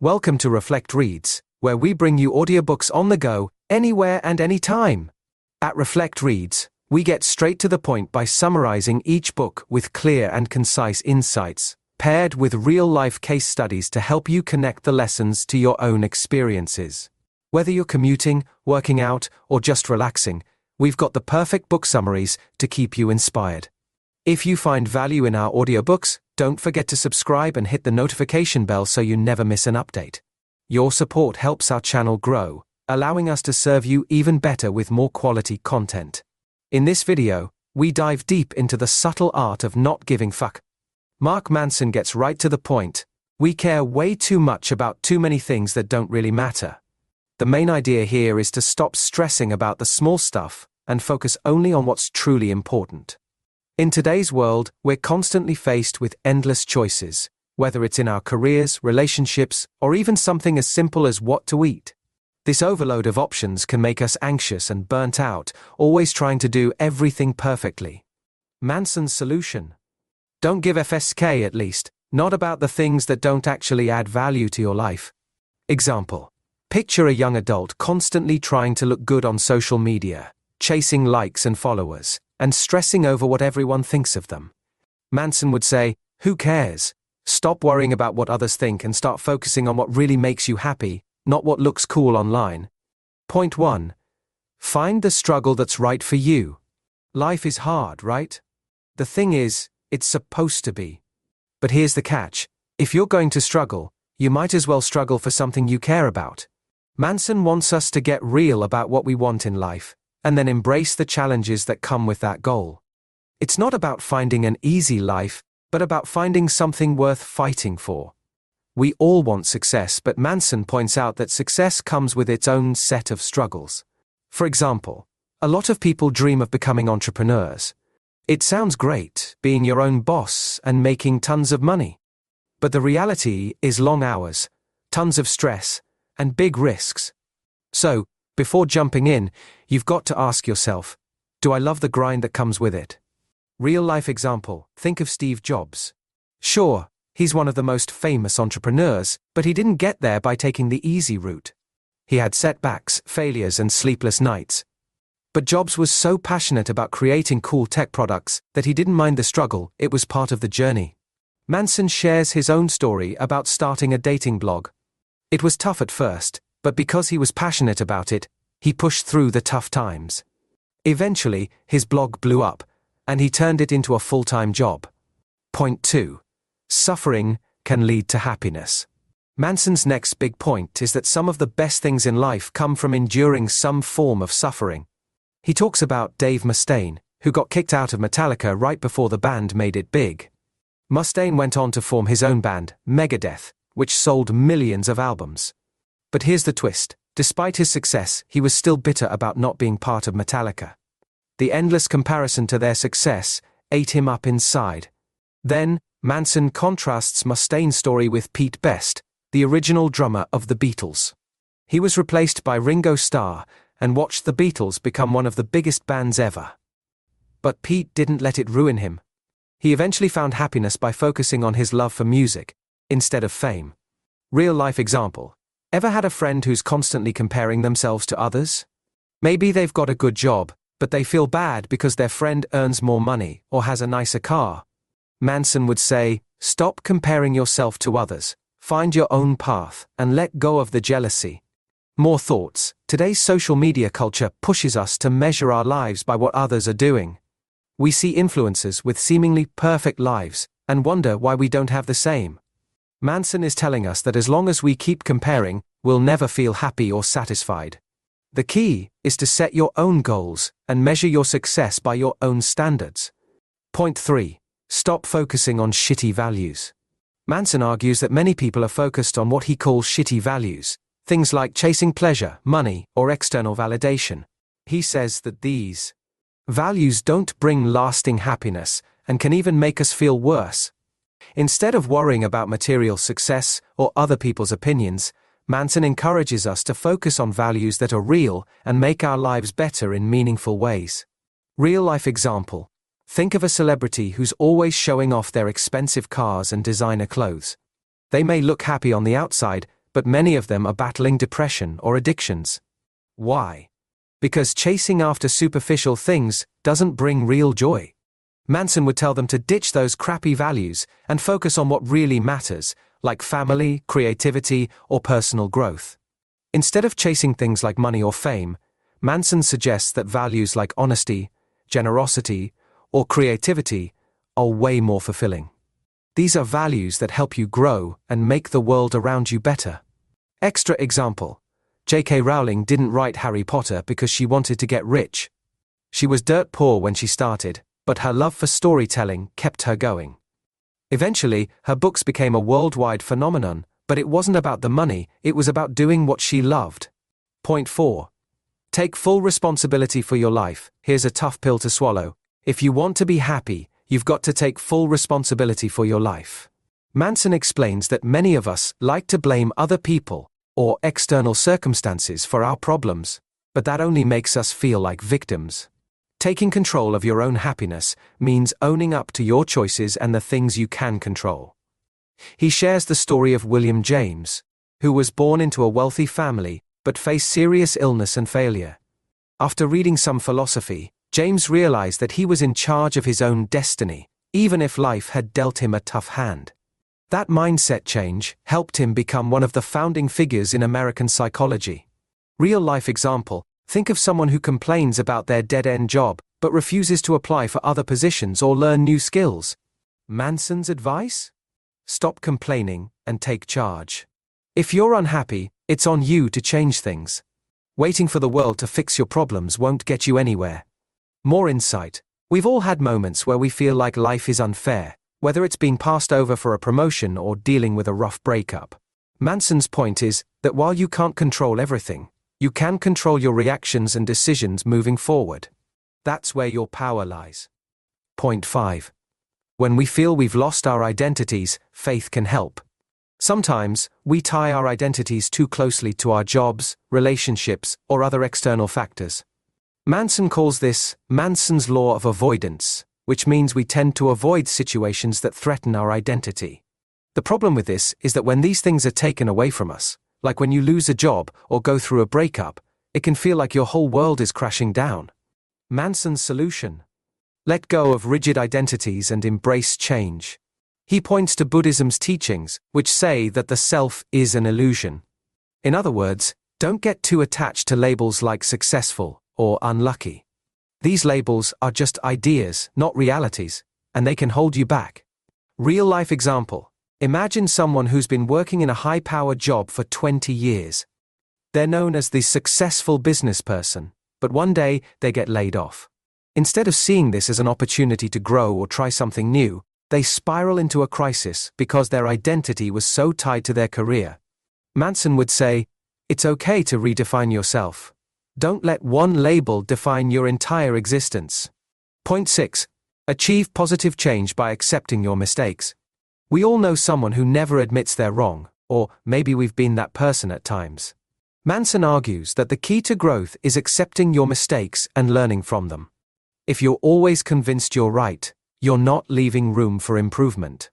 Welcome to Reflect Reads, where we bring you audiobooks on the go, anywhere and anytime. At Reflect Reads, we get straight to the point by summarizing each book with clear and concise insights, paired with real-life case studies to help you connect the lessons to your own experiences. Whether you're commuting, working out, or just relaxing, we've got the perfect book summaries to keep you inspired. If you find value in our audiobooks, don't forget to subscribe and hit the notification bell so you never miss an update. Your support helps our channel grow, allowing us to serve you even better with more quality content. In this video, we dive deep into the subtle art of not giving fuck. Mark Manson gets right to the point. We care way too much about too many things that don't really matter. The main idea here is to stop stressing about the small stuff and focus only on what's truly important. In today's world, we're constantly faced with endless choices, whether it's in our careers, relationships, or even something as simple as what to eat. This overload of options can make us anxious and burnt out, always trying to do everything perfectly. Manson's solution: don't give FSK, at least, not about the things that don't actually add value to your life. Example: picture a young adult constantly trying to look good on social media, chasing likes and followers, and stressing over what everyone thinks of them. Manson would say, who cares? Stop worrying about what others think and start focusing on what really makes you happy, not what looks cool online. Point 1. Find the struggle that's right for you. Life is hard, right? The thing is, it's supposed to be. But here's the catch: if you're going to struggle, you might as well struggle for something you care about. Manson wants us to get real about what we want in life, and then embrace the challenges that come with that goal. It's not about finding an easy life, but about finding something worth fighting for. We all want success, but Manson points out that success comes with its own set of struggles. For example, a lot of people dream of becoming entrepreneurs. It sounds great, being your own boss and making tons of money. But the reality is long hours, tons of stress, and big risks. So, before jumping in, you've got to ask yourself, do I love the grind that comes with it? Real-life example: think of Steve Jobs. Sure, he's one of the most famous entrepreneurs, but he didn't get there by taking the easy route. He had setbacks, failures, and sleepless nights. But Jobs was so passionate about creating cool tech products that he didn't mind the struggle. It was part of the journey. Manson shares his own story about starting a dating blog. It was tough at first, but because he was passionate about it, he pushed through the tough times. Eventually, his blog blew up, and he turned it into a full-time job. Point 2. Suffering can lead to happiness. Manson's next big point is that some of the best things in life come from enduring some form of suffering. He talks about Dave Mustaine, who got kicked out of Metallica right before the band made it big. Mustaine went on to form his own band, Megadeth, which sold millions of albums. But here's the twist: despite his success, he was still bitter about not being part of Metallica. The endless comparison to their success ate him up inside. Then, Manson contrasts Mustaine's story with Pete Best, the original drummer of the Beatles. He was replaced by Ringo Starr and watched the Beatles become one of the biggest bands ever. But Pete didn't let it ruin him. He eventually found happiness by focusing on his love for music, instead of fame. Real-life example: ever had a friend who's constantly comparing themselves to others? Maybe they've got a good job, but they feel bad because their friend earns more money or has a nicer car. Manson would say, stop comparing yourself to others, find your own path, and let go of the jealousy. More thoughts: today's social media culture pushes us to measure our lives by what others are doing. We see influencers with seemingly perfect lives and wonder why we don't have the same. Manson is telling us that as long as we keep comparing, we'll never feel happy or satisfied. The key is to set your own goals and measure your success by your own standards. Point 3. Stop focusing on shitty values. Manson argues that many people are focused on what he calls shitty values, things like chasing pleasure, money, or external validation. He says that these values don't bring lasting happiness and can even make us feel worse. Instead of worrying about material success or other people's opinions, Manson encourages us to focus on values that are real and make our lives better in meaningful ways. Real-life example: think of a celebrity who's always showing off their expensive cars and designer clothes. They may look happy on the outside, but many of them are battling depression or addictions. Why? Because chasing after superficial things doesn't bring real joy. Manson would tell them to ditch those crappy values and focus on what really matters, like family, creativity, or personal growth. Instead of chasing things like money or fame, Manson suggests that values like honesty, generosity, or creativity are way more fulfilling. These are values that help you grow and make the world around you better. Extra example: J.K. Rowling didn't write Harry Potter because she wanted to get rich. She was dirt poor when she started, but her love for storytelling kept her going. Eventually, her books became a worldwide phenomenon, but it wasn't about the money, it was about doing what she loved. Point 4. Take full responsibility for your life. Here's a tough pill to swallow. If you want to be happy, you've got to take full responsibility for your life. Manson explains that many of us like to blame other people or external circumstances for our problems, but that only makes us feel like victims. Taking control of your own happiness means owning up to your choices and the things you can control. He shares the story of William James, who was born into a wealthy family but faced serious illness and failure. After reading some philosophy, James realized that he was in charge of his own destiny, even if life had dealt him a tough hand. That mindset change helped him become one of the founding figures in American psychology. Real-life example: think of someone who complains about their dead-end job, but refuses to apply for other positions or learn new skills. Manson's advice? Stop complaining and take charge. If you're unhappy, it's on you to change things. Waiting for the world to fix your problems won't get you anywhere. More insight: we've all had moments where we feel like life is unfair, whether it's being passed over for a promotion or dealing with a rough breakup. Manson's point is that while you can't control everything, you can control your reactions and decisions moving forward. That's where your power lies. Point 5. When we feel we've lost our identities, faith can help. Sometimes, we tie our identities too closely to our jobs, relationships, or other external factors. Manson calls this Manson's law of avoidance, which means we tend to avoid situations that threaten our identity. The problem with this is that when these things are taken away from us, like when you lose a job or go through a breakup, it can feel like your whole world is crashing down. Manson's solution: let go of rigid identities and embrace change. He points to Buddhism's teachings, which say that the self is an illusion. In other words, don't get too attached to labels like successful or unlucky. These labels are just ideas, not realities, and they can hold you back. Real-life example: imagine someone who's been working in a high-powered job for 20 years. They're known as the successful business person, but one day they get laid off. Instead of seeing this as an opportunity to grow or try something new, they spiral into a crisis because their identity was so tied to their career. Manson would say, it's okay to redefine yourself. Don't let one label define your entire existence. Point 6. Achieve positive change by accepting your mistakes. We all know someone who never admits they're wrong, or maybe we've been that person at times. Manson argues that the key to growth is accepting your mistakes and learning from them. If you're always convinced you're right, you're not leaving room for improvement.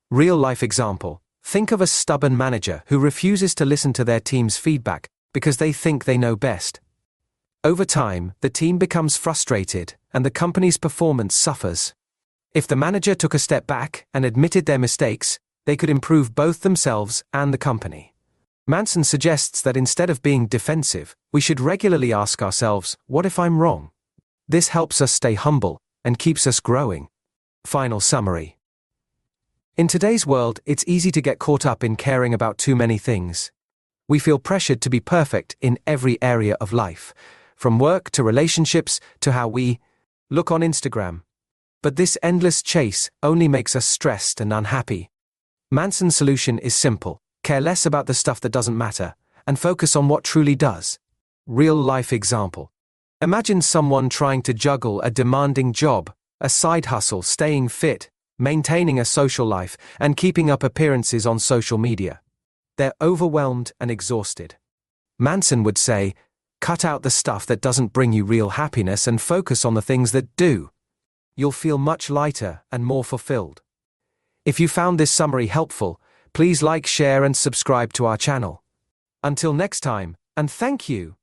Real-life example: think of a stubborn manager who refuses to listen to their team's feedback because they think they know best. Over time, the team becomes frustrated, and the company's performance suffers. If the manager took a step back and admitted their mistakes, they could improve both themselves and the company. Manson suggests that instead of being defensive, we should regularly ask ourselves, what if I'm wrong? This helps us stay humble and keeps us growing. Final summary. In today's world, it's easy to get caught up in caring about too many things. We feel pressured to be perfect in every area of life, from work to relationships to how we look on Instagram. But this endless chase only makes us stressed and unhappy. Manson's solution is simple: care less about the stuff that doesn't matter, and focus on what truly does. Real-life example: imagine someone trying to juggle a demanding job, a side hustle, staying fit, maintaining a social life, and keeping up appearances on social media. They're overwhelmed and exhausted. Manson would say, cut out the stuff that doesn't bring you real happiness and focus on the things that do. You'll feel much lighter and more fulfilled. If you found this summary helpful, Please like, share, and subscribe to our channel. Until next time, and thank you.